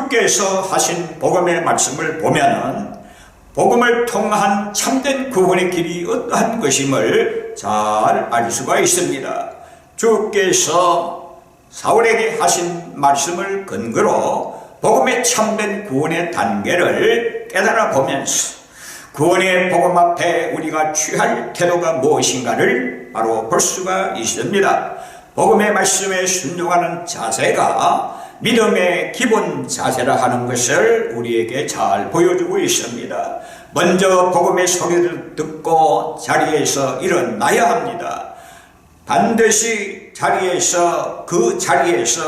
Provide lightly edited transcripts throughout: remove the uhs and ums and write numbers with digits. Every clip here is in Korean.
주께서 하신 복음의 말씀을 보면은 복음을 통한 참된 구원의 길이 어떠한 것임을 잘 알 수가 있습니다. 주께서 사울에게 하신 말씀을 근거로 복음의 참된 구원의 단계를 깨달아 보면서 구원의 복음 앞에 우리가 취할 태도가 무엇인가를 바로 볼 수가 있습니다. 복음의 말씀에 순종하는 자세가 믿음의 기본 자세라 하는 것을 우리에게 잘 보여주고 있습니다. 먼저 복음의 소리를 듣고 자리에서 일어나야 합니다. 반드시 그 자리에서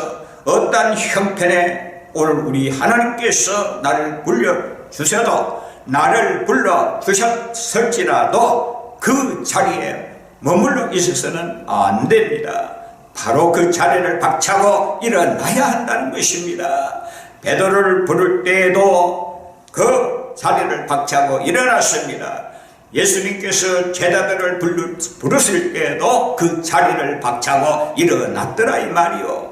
어떤 형편에 오늘 우리 하나님께서 나를 불러주셔도 나를 불러주셨을지라도 그 자리에 머물러 있어서는 안 됩니다. 바로 그 자리를 박차고 일어나야 한다는 것입니다. 베드로를 부를 때에도 그 자리를 박차고 일어났습니다. 예수님께서 제자들을 부르실 때에도 그 자리를 박차고 일어났더라 이 말이요.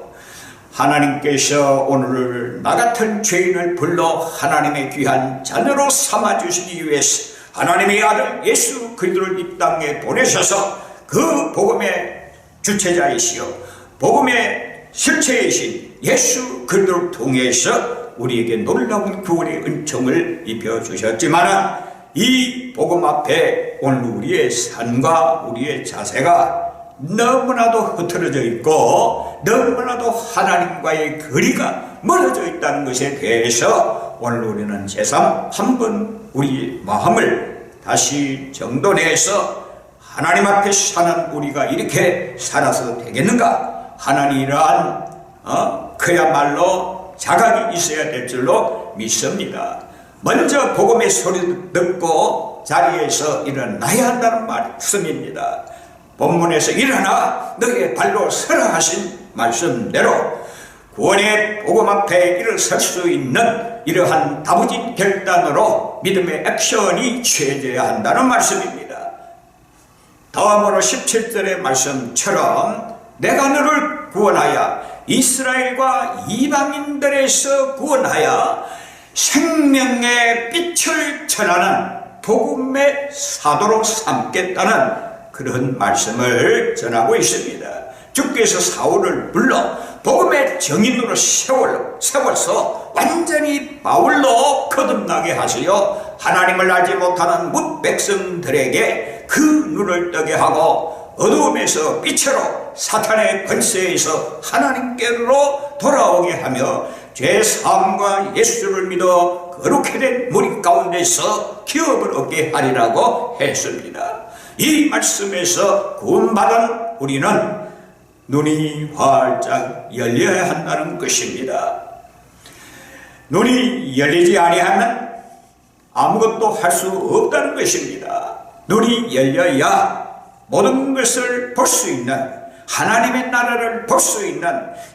하나님께서 오늘 나 같은 죄인을 불러 하나님의 귀한 자녀로 삼아주시기 위해서 하나님의 아들 예수 그리스도를 이 땅에 보내셔서 그 복음의 주체자이시여 복음의 실체이신 예수 그리스도를 통해서 우리에게 놀라운 구원의 은총을 입혀주셨지만 이 복음 앞에 오늘 우리의 삶과 우리의 자세가 너무나도 흐트러져 있고 너무나도 하나님과의 거리가 멀어져 있다는 것에 대해서 오늘 우리는 제삼 한번 우리 마음을 다시 정돈해서 하나님 앞에 사는 우리가 이렇게 살아서 되겠는가? 하나님이란 그야말로 자각이 있어야 될 줄로 믿습니다. 먼저 복음의 소리를 듣고 자리에서 일어나야 한다는 말씀입니다. 본문에서 일어나 너의 발로 서라 하신 말씀대로 구원의 복음 앞에 일어설 수 있는 이러한 다부진 결단으로 믿음의 액션이 취해져야 한다는 말씀입니다. 다음으로 17절의 말씀처럼 내가 너를 구원하여 이스라엘과 이방인들에서 구원하여 생명의 빛을 전하는 복음의 사도로 삼겠다는 그런 말씀을 전하고 있습니다. 주께서 사울을 불러 복음의 정인으로 세워서 완전히 바울로 거듭나게 하시어 하나님을 알지 못하는 뭇 백성들에게 그 눈을 뜨게 하고 어두움에서 빛으로 사탄의 권세에서 하나님께로 돌아오게 하며 죄사함과 예수를 믿어 거룩히 된 무리 가운데서 기업을 얻게 하리라고 했습니다. 이 말씀에서 구원받은 우리는 눈이 활짝 열려야 한다는 것입니다. 눈이 열리지 아니하면 아무것도 할 수 없다는 것입니다. 눈이 열려야 모든 것을 볼 수 있는 하나님의 나라를 볼 수 있는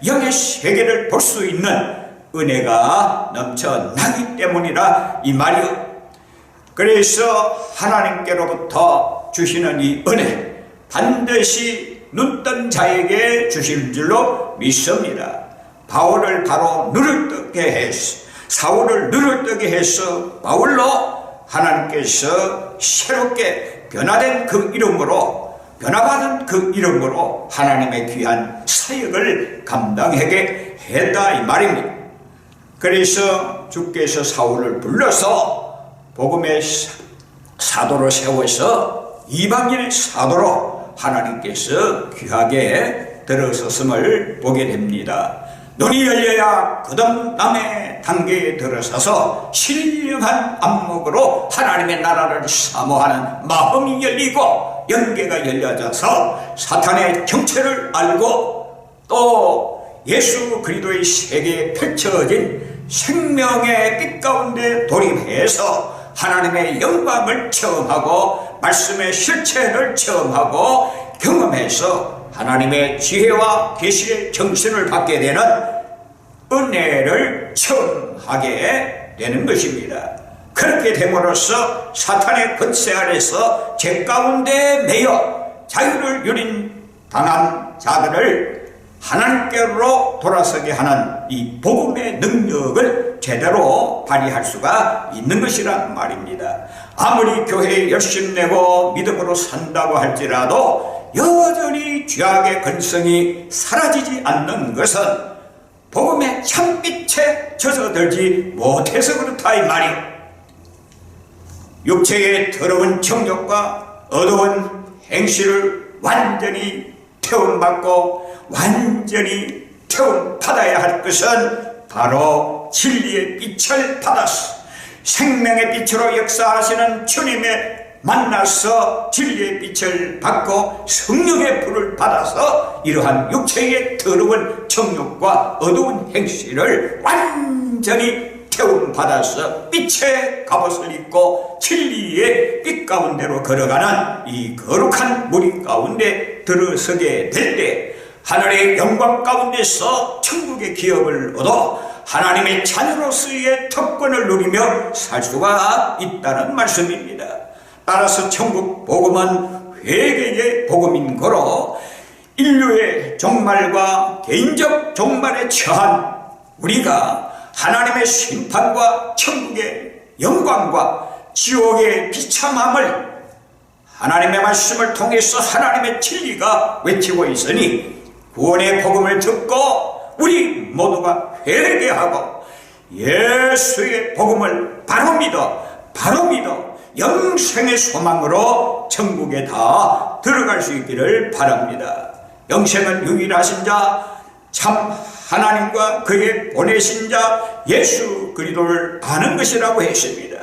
영의 세계를 볼 수 있는 은혜가 넘쳐나기 때문이라 이 말이요. 그래서 하나님께로부터 주시는 이 은혜 반드시 눈뜬 자에게 주실 줄로 믿습니다. 바울을 바로 눈을 뜨게 해서 사울을 눈을 뜨게 해서 바울로 하나님께서 새롭게 변화된 그 이름으로 변화받은 그 이름으로 하나님의 귀한 사역을 감당하게 했다 이 말입니다. 그래서 주께서 사울을 불러서 복음의 사도로 세워서 이방인의 사도로 하나님께서 귀하게 들어섰음을 보게 됩니다. 눈이 열려야 그 다음의 단계에 들어서서 신령한 안목으로 하나님의 나라를 사모하는 마음이 열리고 영계가 열려져서 사탄의 정체를 알고 또 예수 그리스도의 세계에 펼쳐진 생명의 빛 가운데 돌입해서 하나님의 영광을 체험하고 말씀의 실체를 체험하고 경험해서 하나님의 지혜와 계시의 정신을 받게 되는 은혜를 체험하게 되는 것입니다. 그렇게 됨으로써 사탄의 권세 아래서 죄 가운데 매여 자유를 당한 자들을 하나님께로 돌아서게 하는 이 복음의 능력을 제대로 발휘할 수가 있는 것이란 말입니다. 아무리 교회에 열심 내고 믿음으로 산다고 할지라도 여전히 죄악의 근성이 사라지지 않는 것은 복음의 참빛에 젖어들지 못해서 그렇다 이 말이오. 육체의 더러운 정욕과 어두운 행실을 완전히 태움받고 완전히 태움받아야 할 것은 바로 진리의 빛을 받아서 생명의 빛으로 역사하시는 주님의 만나서 진리의 빛을 받고 성령의 불을 받아서 이러한 육체의 더러운 정욕과 어두운 행실을 완전히 태움받아서 빛의 갑옷을 입고 진리의 빛 가운데로 걸어가는 이 거룩한 무리 가운데 들어서게 될 때 하늘의 영광 가운데서 천국의 기업을 얻어 하나님의 자녀로서의 특권을 누리며 살 수가 있다는 말씀입니다. 따라서 천국 복음은 회개의 복음인 거로 인류의 종말과 개인적 종말에 처한 우리가 하나님의 심판과 천국의 영광과 지옥의 비참함을 하나님의 말씀을 통해서 하나님의 진리가 외치고 있으니 구원의 복음을 듣고 우리 모두가 회개하고 예수의 복음을 바로 믿어 영생의 소망으로 천국에 다 들어갈 수 있기를 바랍니다. 영생은 유일하신 자 참 하나님과 그의 보내신 자 예수 그리스도를 아는 것이라고 했습니다.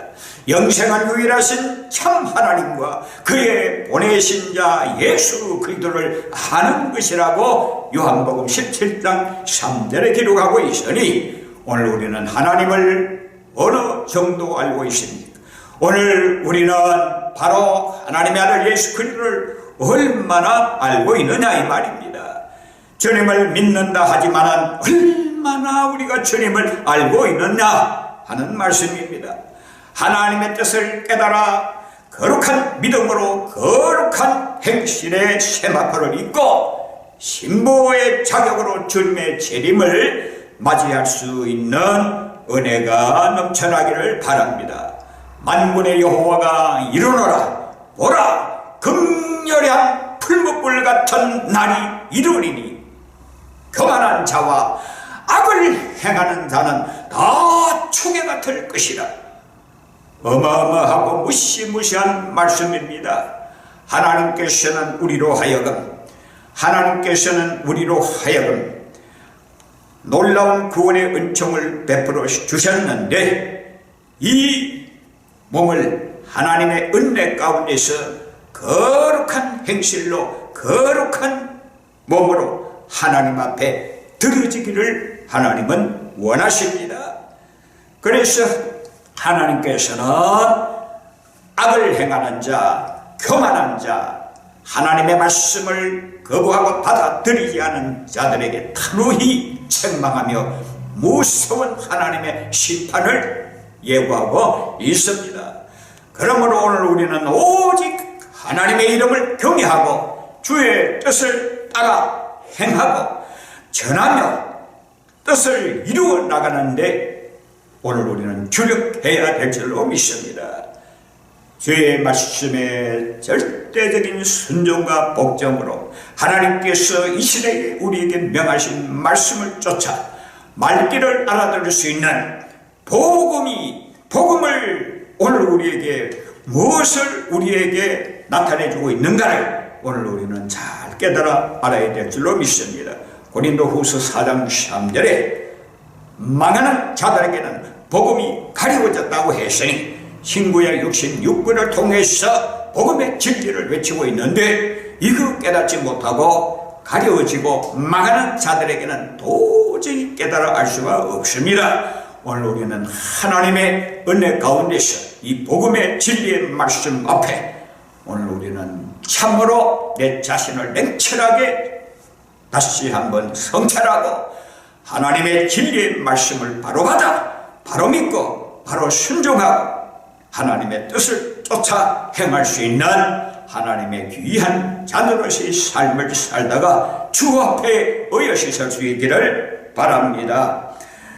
영생은 유일하신 참 하나님과 그의 보내신 자 예수 그리스도를 아는 것이라고 요한복음 17장 3절에 기록하고 있으니 오늘 우리는 하나님을 어느 정도 알고 있습니까? 오늘 우리는 바로 하나님의 아들 예수 그리스도를 얼마나 알고 있느냐 이 말입니다. 주님을 믿는다 하지만 얼마나 우리가 주님을 알고 있느냐 하는 말씀입니다. 하나님의 뜻을 깨달아 거룩한 믿음으로 거룩한 행실의 세마포를 입고 신부의 자격으로 주님의 재림을 맞이할 수 있는 은혜가 넘쳐나기를 바랍니다. 만군의 여호와가 이르노라 보라 극렬한 풀무불 같은 날이 이르리니 교만한 자와 악을 행하는 자는 다 초계 같을 것이라. 어마어마하고 무시무시한 말씀입니다. 하나님께서는 우리로 하여금 놀라운 구원의 은총을 베풀어 주셨는데 이 몸을 하나님의 은혜 가운데서 거룩한 행실로 거룩한 몸으로 하나님 앞에 드려지기를 하나님은 원하십니다. 그래서 하나님께서는 악을 행하는 자, 교만한 자, 하나님의 말씀을 거부하고 받아들이지 않은 자들에게 단호히 책망하며 무서운 하나님의 심판을 예고하고 있습니다. 그러므로 오늘 우리는 오직 하나님의 이름을 경외하고 주의 뜻을 따라 행하고 전하며 뜻을 이루어 나가는데 오늘 우리는 주력해야 될 줄로 믿습니다. 주의 말씀에 절대적인 순종과 복종으로 하나님께서 이 시대에 우리에게 명하신 말씀을 쫓아 말귀를 알아들을 수 있는 복음을 오늘 우리에게 무엇을 우리에게 나타내주고 있는가를 오늘 우리는 잘 깨달아 알아야 될 줄로 믿습니다. 고린도후서 4장 3절에 망하는 자들에게는 복음이 가리워졌다고 했으니 신구약 66권을 통해서 복음의 진리를 외치고 있는데 이거 깨닫지 못하고 가려워지고 망하는 자들에게는 도저히 깨달아 알 수가 없습니다. 오늘 우리는 하나님의 은혜 가운데서 이 복음의 진리의 말씀 앞에 오늘 우리는 참으로 내 자신을 냉철하게 다시 한번 성찰하고 하나님의 진리의 말씀을 바로 받아 바로 믿고 바로 순종하고 하나님의 뜻을 쫓아 행할 수 있는 하나님의 귀한 자녀로서의 삶을 살다가 주 앞에 의여 씻을 수 있기를 바랍니다.